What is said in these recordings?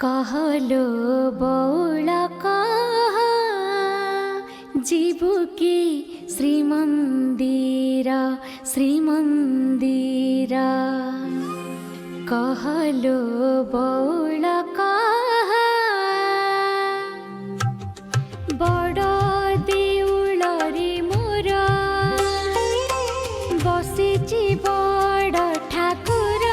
कहलो बौल कह जीवु की श्रीमंदिर श्रीमंदिर कहलो बौल कह बड़ देउल रे मोर बसिची बड़ ठाकुर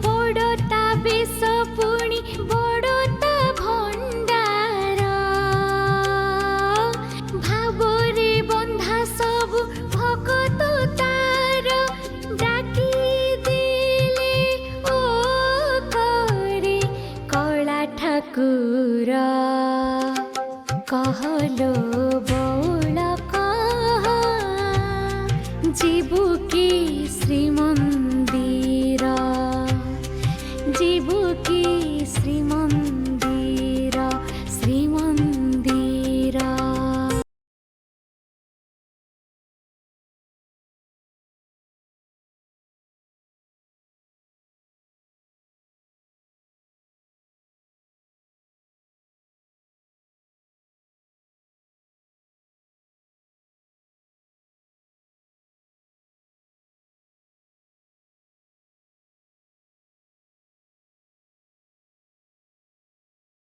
बड़ता बेश पुणी बड़ता भंडार भावरे बंधा सबु भगत तार डाकी दिले ओ करे कला ठाकुर कहलो बौल कह जीवु की श्रीमंदिर जीवु की श्रीमंदिर।